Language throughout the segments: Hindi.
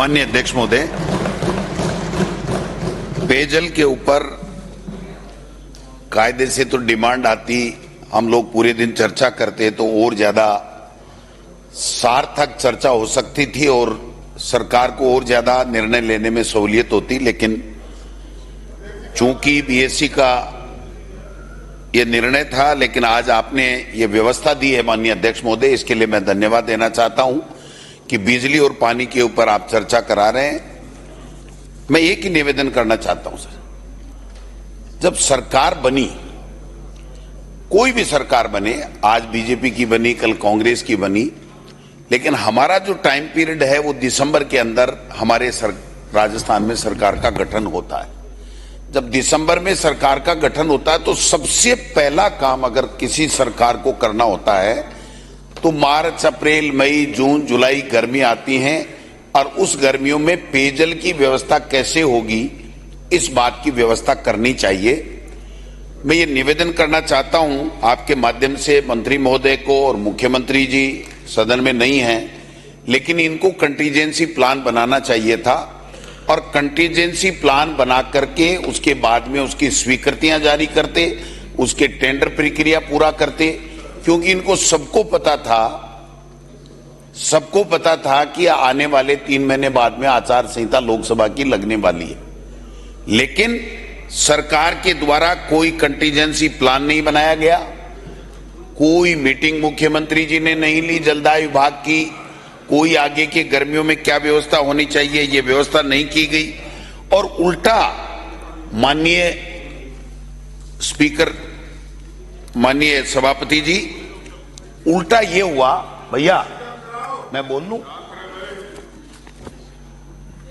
माननीय अध्यक्ष महोदय, पेयजल के ऊपर कायदे से तो डिमांड आती, हम लोग पूरे दिन चर्चा करते तो और ज्यादा सार्थक चर्चा हो सकती थी और सरकार को और ज्यादा निर्णय लेने में सहूलियत होती। लेकिन चूंकि बीएससी का ये निर्णय था, लेकिन आज आपने ये व्यवस्था दी है माननीय अध्यक्ष महोदय, इसके लिए मैं धन्यवाद देना चाहता हूं कि बिजली और पानी के ऊपर आप चर्चा करा रहे हैं। मैं एक ही निवेदन करना चाहता हूं सर, जब सरकार बनी, कोई भी सरकार बने, आज बीजेपी की बनी, कल कांग्रेस की बनी, लेकिन हमारा जो टाइम पीरियड है वो दिसंबर के अंदर हमारे राजस्थान में सरकार का गठन होता है। जब दिसंबर में सरकार का गठन होता है तो सबसे पहला काम अगर किसी सरकार को करना होता है तो मार्च, अप्रैल, मई, जून, जुलाई गर्मी आती हैं और उस गर्मियों में पेयजल की व्यवस्था कैसे होगी, इस बात की व्यवस्था करनी चाहिए। मैं ये निवेदन करना चाहता हूं आपके माध्यम से मंत्री महोदय को, और मुख्यमंत्री जी सदन में नहीं हैं, लेकिन इनको कंटीजेंसी प्लान बनाना चाहिए था और कंटीजेंसी प्लान बना करके उसके बाद में उसकी स्वीकृतियां जारी करते, उसके टेंडर प्रक्रिया पूरा करते, क्योंकि इनको सबको पता था कि आने वाले 3 महीने बाद में आचार संहिता लोकसभा की लगने वाली है। लेकिन सरकार के द्वारा कोई कंटीजेंसी प्लान नहीं बनाया गया, कोई मीटिंग मुख्यमंत्री जी ने नहीं ली जलदाय विभाग की, कोई आगे के गर्मियों में क्या व्यवस्था होनी चाहिए ये व्यवस्था नहीं की गई, और उल्टा माननीय स्पीकर, माननीय सभापति जी, उल्टा ये हुआ, भैया मैं बोल लूं,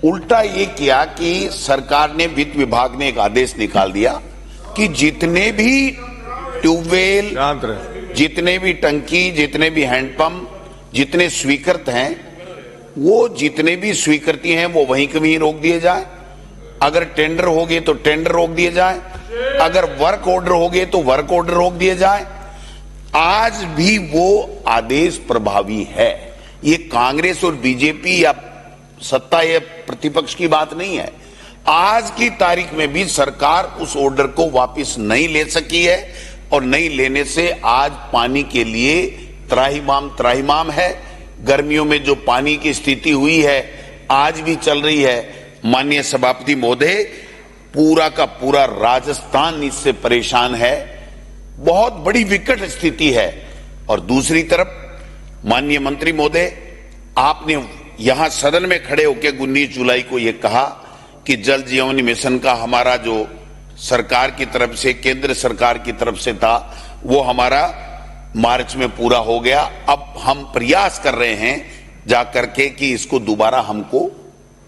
उल्टा ये किया कि सरकार ने, वित्त विभाग ने एक आदेश निकाल दिया कि जितने भी ट्यूबवेल, जितने भी टंकी, जितने भी हैंडपंप, जितने स्वीकृत हैं, वो जितने भी स्वीकृति हैं वो वहीं के वहीं रोक दिए जाए। अगर टेंडर हो गए तो टेंडर रोक दिए जाए, अगर वर्क ऑर्डर हो गए तो वर्क ऑर्डर रोक दिए जाए। आज भी वो आदेश प्रभावी है। ये कांग्रेस और बीजेपी या सत्ता या प्रतिपक्ष की बात नहीं है। आज की तारीख में भी सरकार उस ऑर्डर को वापस नहीं ले सकी है और नहीं लेने से आज पानी के लिए त्राहिमाम है। गर्मियों में जो पानी की स्थिति हुई है, आज भी चल रही है। माननीय सभापति महोदय, पूरा का पूरा राजस्थान इससे परेशान है, बहुत बड़ी विकट स्थिति है। और दूसरी तरफ माननीय मंत्री महोदय, आपने यहां सदन में खड़े होकर 19 जुलाई को यह कहा कि जल जीवन मिशन का हमारा जो सरकार की तरफ से, केंद्र सरकार की तरफ से था, वो हमारा मार्च में पूरा हो गया। अब हम प्रयास कर रहे हैं जाकर के कि इसको दोबारा हमको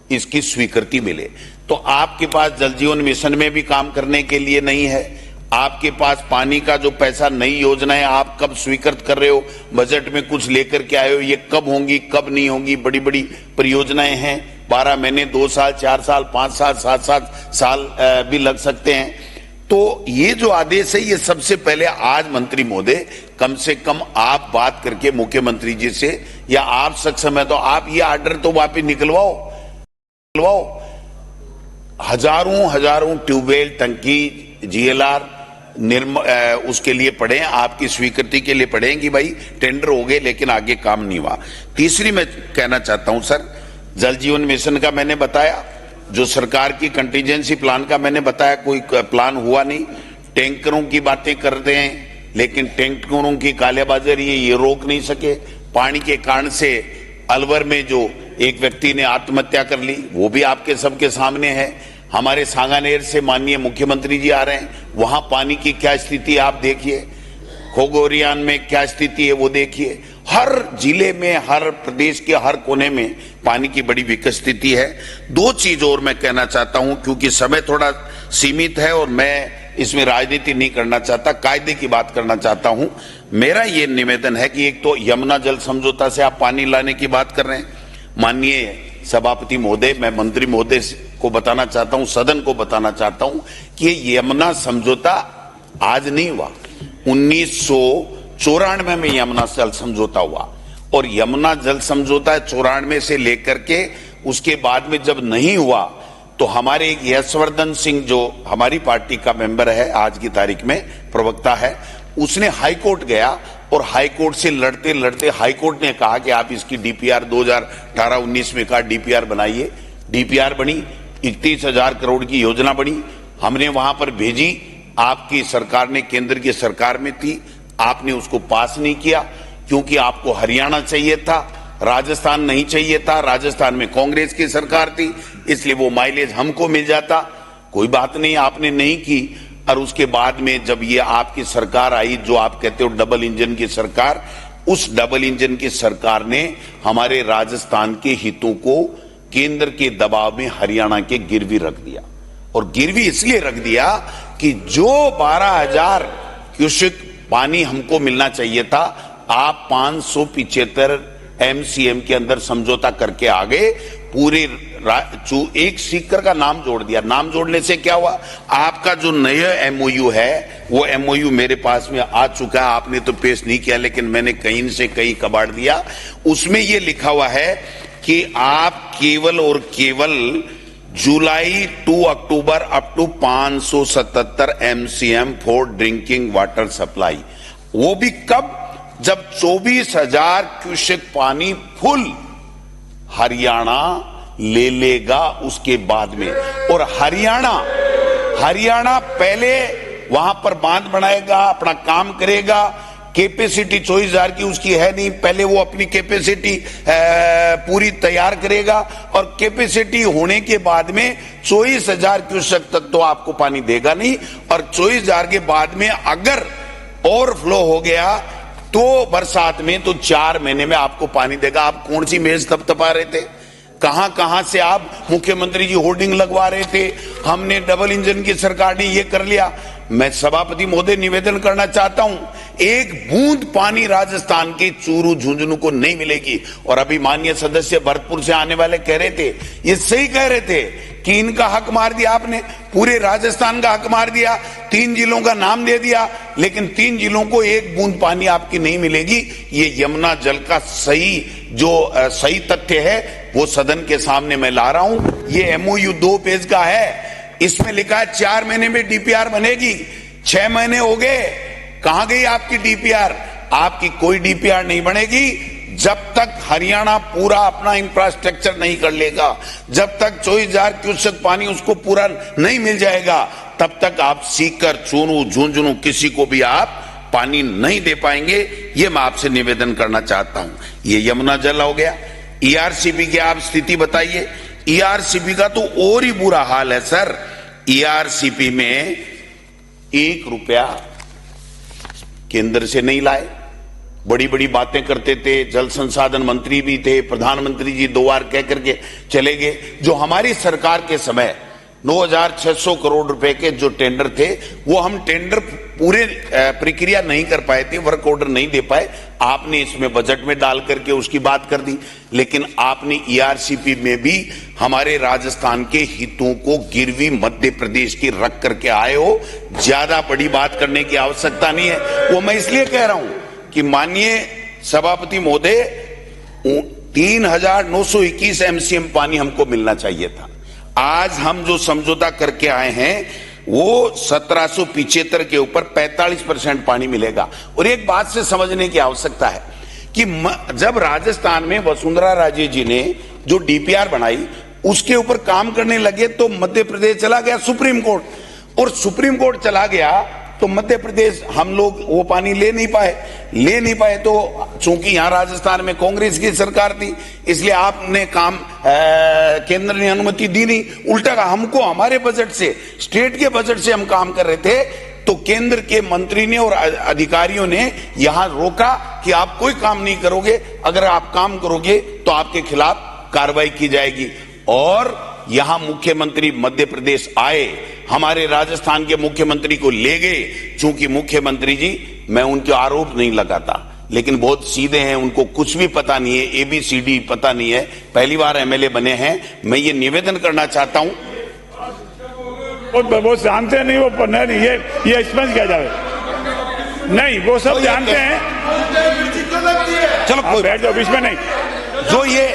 इसकी स्वीकृति मिले। तो आपके पास जल जीवन मिशन में भी काम करने के लिए नहीं है, आपके पास पानी का जो पैसा, नई योजनाएं आप कब स्वीकृत कर रहे हो, बजट में कुछ लेकर के आए हो, ये कब होंगी कब नहीं होंगी, बड़ी बड़ी परियोजनाएं हैं, 12 महीने, 2 साल, 4 साल, 5 साल, 7 साल भी लग सकते हैं। तो ये जो आदेश है, ये सबसे पहले आज मंत्री महोदय, कम से कम आप बात करके मुख्यमंत्री जी से, या आप सक्षम है तो आप ये ऑर्डर तो वापस निकलवाओ। हजारों ट्यूबवेल, टंकी, जीएलआर उसके लिए पढ़े, आपकी स्वीकृति के लिए पढ़े कि भाई टेंडर हो गए लेकिन आगे काम नहीं हुआ। तीसरी मैं कहना चाहता हूं सर, जल जीवन मिशन का मैंने बताया, जो सरकार की कंटीजेंसी प्लान का मैंने बताया, कोई प्लान हुआ नहीं। टैंकरों की बातें करते हैं, लेकिन टैंकरों की कालेबाजारी ये रोक नहीं सके। पानी के कारण से अलवर में जो एक व्यक्ति ने आत्महत्या कर ली, वो भी आपके सबके सामने है। हमारे सांगानेर से माननीय मुख्यमंत्री जी आ रहे हैं, वहां पानी की क्या स्थिति आप देखिए, खोगोरियान में क्या स्थिति है वो देखिए। हर जिले में, हर प्रदेश के हर कोने में पानी की बड़ी विकट स्थिति है। 2 चीज और मैं कहना चाहता हूं, क्योंकि समय थोड़ा सीमित है और मैं इसमें राजनीति नहीं करना चाहता, कायदे की बात करना चाहता हूं। मेरा ये निवेदन है कि एक तो यमुना जल समझौता से आप पानी लाने की बात कर रहे हैं। माननीय सभापति महोदय, मैं मंत्री महोदय को बताना चाहता हूं, सदन को बताना चाहता हूं कि ये यमुना समझौता आज नहीं हुआ, 1994 में यमुना जल समझौता हुआ और यमुना जल समझौता 94 से लेकर के उसके बाद में जब नहीं हुआ तो हमारे एक यशवर्धन सिंह जो हमारी पार्टी का मेंबर है, आज की तारीख में प्रवक्ता है, उसने हाईकोर्ट गया और हाईकोर्ट से लड़ते लड़ते हाईकोर्ट ने कहा कि आप इसकी डीपीआर 2018-19 में कहा डीपीआर बनाइए। डीपीआर बनी, 31,000 करोड़ की योजना बनी, हमने वहां पर भेजी, आपकी सरकार ने, केंद्र की सरकार में थी, आपने उसको पास नहीं किया क्योंकि आपको हरियाणा चाहिए था, राजस्थान नहीं चाहिए था। राजस्थान में कांग्रेस की सरकार थी, इसलिए वो माइलेज हमको मिल जाता। कोई बात नहीं, आपने नहीं की। और उसके बाद में जब ये आपकी सरकार आई, जो आप कहते हो डबल इंजन की सरकार, उस डबल इंजन की सरकार ने हमारे राजस्थान के हितों को केंद्र के दबाव में हरियाणा के गिरवी रख दिया। और गिरवी इसलिए रख दिया कि जो 12,000 क्यूसेक पानी हमको मिलना चाहिए था, आप 575 एमसीएम के अंदर समझौता करके आ गए। पूरे एक सीकर का नाम जोड़ दिया। नाम जोड़ने से क्या हुआ? आपका जो नया एमओयू है, वो एमओयू मेरे पास में आ चुका है, आपने तो पेश नहीं किया, लेकिन मैंने कहीं से कहीं कबाड़ दिया। उसमें ये लिखा हुआ है कि आप केवल और केवल जुलाई 2 अक्टूबर up to 577 MCM for drinking water supply. वो भी कब? जब 24,000 क्यूसेक पानी फुल हरियाणा ले लेगा उसके बाद में। और हरियाणा पहले वहां पर बांध बनाएगा, अपना काम करेगा। कैपेसिटी 24,000 की उसकी है नहीं, पहले वो अपनी कैपेसिटी पूरी तैयार करेगा और कैपेसिटी होने के बाद में 24,000 क्यूसेक तक तो आपको पानी देगा नहीं। और 24,000 के बाद में अगर ओवरफ्लो हो गया तो बरसात में तो 4 महीने में आपको पानी देगा। आप कौन सी मेज थपथपा रहे थे? कहां से आप मुख्यमंत्री जी होर्डिंग लगवा रहे थे? हमने डबल इंजन की सरकार ने ये कर लिया। मैं सभापति महोदय निवेदन करना चाहता हूं, एक बूंद पानी राजस्थान के चूरू झुंझुनू को नहीं मिलेगी। और अभी माननीय सदस्य भरतपुर से आने वाले कह रहे थे, ये सही कह रहे थे कि इनका हक मार दिया आपने, पूरे राजस्थान का हक मार दिया, 3 जिलों का नाम दे दिया, लेकिन 3 जिलों को एक बूंद पानी आपकी नहीं मिलेगी। ये यमुना जल का सही तथ्य है वो सदन के सामने मैं ला रहा हूं। ये एमओयू 2 पेज का है, इसमें लिखा है 4 महीने में डीपीआर बनेगी। 6 महीने हो गए, कहां गई आपकी डीपीआर? आपकी कोई डीपीआर नहीं बनेगी जब तक हरियाणा पूरा अपना इंफ्रास्ट्रक्चर नहीं कर लेगा, जब तक 24,000 क्यूसेक पानी उसको पूरा नहीं मिल जाएगा, तब तक आप सीकर, चूरू, झुंझुनू किसी को भी आप पानी नहीं दे पाएंगे। ये मैं आपसे निवेदन करना चाहता हूं। ये यमुना जल हो गया। ईआरसीपी की आप स्थिति बताइए। ईआरसीपी का तो और ही बुरा हाल है सर। ईआरसीपी में 1 रुपया केंद्र से नहीं लाए, बड़ी बड़ी बातें करते थे, जल संसाधन मंत्री भी थे, प्रधानमंत्री जी 2 बार कह करके चले गए। जो हमारी सरकार के समय 9,600 करोड़ रुपए के जो टेंडर थे, वो हम टेंडर पूरे प्रक्रिया नहीं कर पाए थे, वर्क ऑर्डर नहीं दे पाए। आपने इसमें बजट में डाल करके उसकी बात कर दी, लेकिन आपने ईआरसीपी में भी हमारे राजस्थान के हितों को गिरवी मध्य प्रदेश की रख करके आए हो। ज्यादा बड़ी बात करने की आवश्यकता नहीं है। वो मैं इसलिए कह रहा हूं कि माननीय सभापति महोदय, 3,921 एमसीएम पानी हमको मिलना चाहिए था। आज हम जो समझौता करके आए हैं वो 1775 के ऊपर 45% पानी मिलेगा। और एक बात से समझने की आवश्यकता है कि जब राजस्थान में वसुंधरा राजे जी ने जो डीपीआर बनाई उसके ऊपर काम करने लगे तो मध्य प्रदेश चला गया सुप्रीम कोर्ट, और सुप्रीम कोर्ट चला गया तो मध्य प्रदेश हम लोग वो पानी ले नहीं पाए। तो चूंकि यहां राजस्थान में कांग्रेस की सरकार थी, इसलिए आपने काम केंद्र ने अनुमति दी नहीं। उल्टा का हमको हमारे बजट से, स्टेट के बजट से हम काम कर रहे थे, तो केंद्र के मंत्री ने और अधिकारियों ने यहां रोका कि आप कोई काम नहीं करोगे, अगर आप काम करोगे तो आपके खिलाफ कार्रवाई की जाएगी। और यहां मुख्यमंत्री मध्य प्रदेश आए, हमारे राजस्थान के मुख्यमंत्री को ले गए। चूंकि मुख्यमंत्री जी, मैं उनके आरोप नहीं लगाता, लेकिन बहुत सीधे हैं, उनको कुछ भी पता नहीं है, ABCD पता नहीं है, पहली बार एमएलए बने हैं। मैं ये निवेदन करना चाहता हूं, वो जानते नहीं, वो नहीं, ये स्पष्ट किया जाए। नहीं, वो सब जानते हैं। चलो कोई बैठ जाओ, बीच में नहीं। जो ये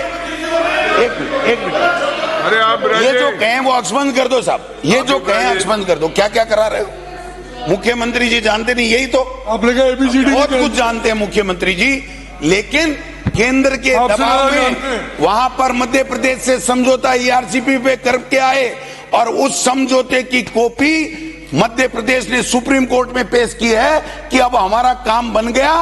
एक मिनट अरे आप ये जो कहें वो अक्सबंद कर दो साहब, ये जो कहें अक्सबंद कर दो। क्या क्या करा रहे हो? मुख्यमंत्री जी जानते नहीं, यही तो आपने कहा ABCD बहुत कुछ जानते हैं मुख्यमंत्री जी, लेकिन केंद्र के दबाव में वहां पर मध्य प्रदेश से समझौता ERCP पे करके आए और उस समझौते की कॉपी मध्य प्रदेश ने सुप्रीम कोर्ट में पेश की है कि अब हमारा काम बन गया,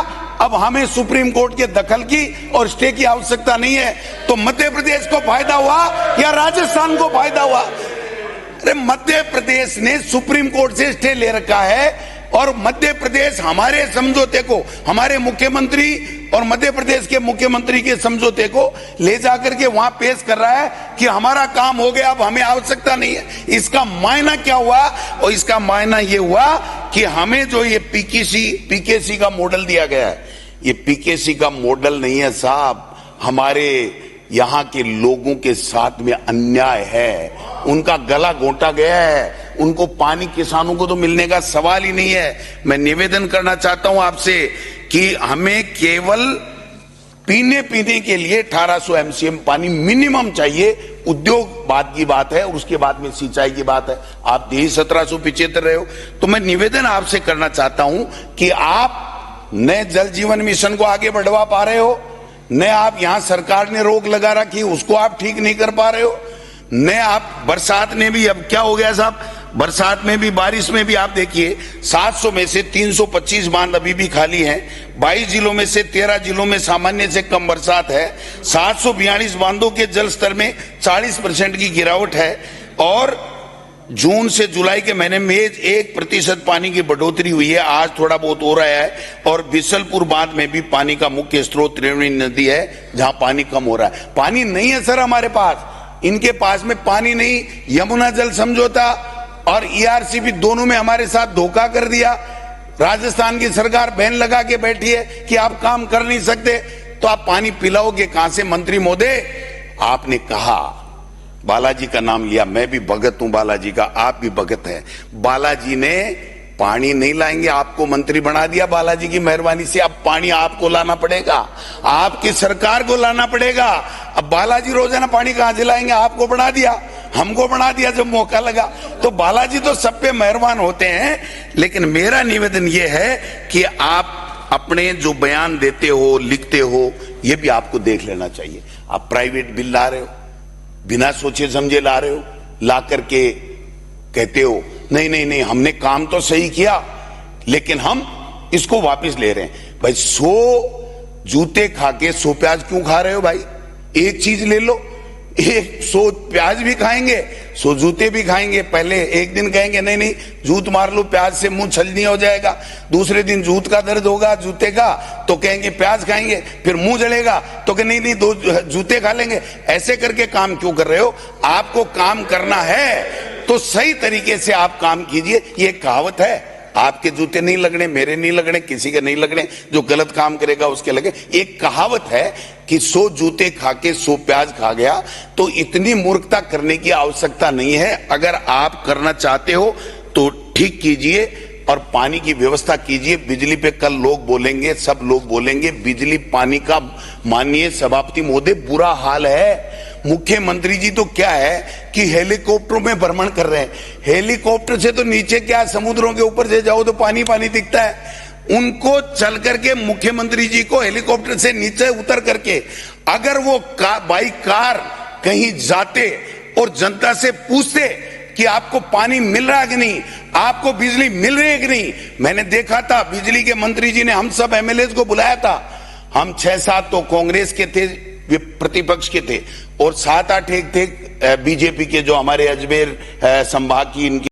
अब हमें सुप्रीम कोर्ट के दखल की और स्टे की आवश्यकता नहीं है। तो मध्य प्रदेश को फायदा हुआ या राजस्थान को फायदा हुआ? अरे मध्य प्रदेश ने सुप्रीम कोर्ट से स्टे ले रखा है और मध्य प्रदेश हमारे समझौते को, हमारे मुख्यमंत्री और मध्य प्रदेश के मुख्यमंत्री के समझौते को ले जाकर के वहां पेश कर रहा है कि हमारा काम हो गया, अब हमें आवश्यकता नहीं है। इसका मायना क्या हुआ? और इसका मायना ये हुआ कि हमें जो ये पीकेसी का मॉडल दिया गया है, ये पीकेसी का मॉडल नहीं है साहब, हमारे यहाँ के लोगों के साथ में अन्याय है, उनका गला घोंटा गया है, उनको पानी किसानों को तो मिलने का सवाल ही नहीं है। मैं निवेदन करना चाहता हूं आपसे कि हमें केवल पीने के लिए 1800 MCM पानी मिनिमम चाहिए। उद्योग बाद की बात है, उसके बाद में सिंचाई की बात है। आप यही 1775 रहे हो, तो मैं निवेदन आपसे करना चाहता हूं कि आप नए जल जीवन मिशन को आगे बढ़वा पा रहे हो, न आप यहां सरकार ने रोक लगा रखी उसको आप ठीक नहीं कर पा रहे हो, न आप बरसात में भी, अब क्या हो गया साहब, बरसात में भी, बारिश में भी आप देखिए 700 में से 325 बांध अभी भी खाली हैं। 22 जिलों में से 13 जिलों में सामान्य से कम बरसात है। 742 बांधों के जल स्तर में 40% की गिरावट है और जून से जुलाई के महीने में 1% पानी की बढ़ोतरी हुई है। आज थोड़ा बहुत हो रहा है और बिसलपुर बांध में भी पानी का मुख्य स्रोत त्रिवेणी नदी है जहां पानी कम हो रहा है। पानी नहीं है सर हमारे पास, इनके पास में पानी नहीं। यमुना जल समझौता और ERCP दोनों में हमारे साथ धोखा कर दिया। राजस्थान की सरकार बैन लगा के बैठी है कि आप काम कर नहीं सकते, तो आप पानी पिलाओगे कहां से? मंत्री महोदय, आपने कहा, बालाजी का नाम लिया, मैं भी भगत हूं बालाजी का, आप भी भगत हैं। बालाजी ने पानी नहीं लाएंगे, आपको मंत्री बना दिया। बालाजी की मेहरबानी से अब पानी आपको लाना पड़ेगा, आपकी सरकार को लाना पड़ेगा। अब बालाजी रोजाना पानी कहां से लाएंगे? आपको बना दिया, हमको बना दिया जब मौका लगा। तो बालाजी तो सब पे मेहरबान होते हैं, लेकिन मेरा निवेदन यह है कि आप अपने जो बयान देते हो, लिखते हो, यह भी आपको देख लेना चाहिए। आप प्राइवेट बिल ला रहे हो, बिना सोचे समझे ला रहे हो, ला करके कहते हो नहीं नहीं नहीं हमने काम तो सही किया लेकिन हम इसको वापस ले रहे हैं। भाई 100 जूते खा के 100 प्याज क्यों खा रहे हो भाई? एक चीज ले लो, 100 प्याज भी खाएंगे, 100 जूते भी खाएंगे। पहले एक दिन कहेंगे नहीं नहीं जूत मार लो, प्याज से मुंह छलनी हो जाएगा। दूसरे दिन जूत का दर्द होगा जूते का, तो कहेंगे प्याज खाएंगे। फिर मुंह जलेगा तो कहें नहीं नहीं 2 जूते खा लेंगे। ऐसे करके काम क्यों कर रहे हो? आपको काम करना है तो सही तरीके से आप काम कीजिए। ये कहावत है, आपके जूते नहीं लगने, मेरे नहीं लगने, किसी के नहीं लगने, जो गलत काम करेगा उसके लगे। एक कहावत है कि 100 जूते खा के 100 प्याज खा गया। तो इतनी मूर्खता करने की आवश्यकता नहीं है। अगर आप करना चाहते हो तो ठीक कीजिए और पानी की व्यवस्था कीजिए। बिजली पे कल लोग बोलेंगे, सब लोग बोलेंगे बिजली पानी का। माननीय सभापति महोदय, बुरा हाल है। मुख्यमंत्री जी तो क्या है कि हेलीकॉप्टरों में भ्रमण कर रहे हैं। हेलीकॉप्टर से तो नीचे क्या, समुद्रों के ऊपर से जाओ तो पानी पानी दिखता है। उनको चल करके मुख्यमंत्री जी को हेलीकॉप्टर से नीचे उतर करके अगर वो बाई कार कहीं जाते और जनता से पूछते कि आपको पानी मिल रहा है कि नहीं, आपको बिजली मिल रही है कि नहीं। मैंने देखा था बिजली के मंत्री जी ने हम सब MLAs को बुलाया था। हम 6-7 तो कांग्रेस के थे, प्रतिपक्ष के थे, और 7-8 एक थे बीजेपी के, जो हमारे अजमेर संभाग की इनकी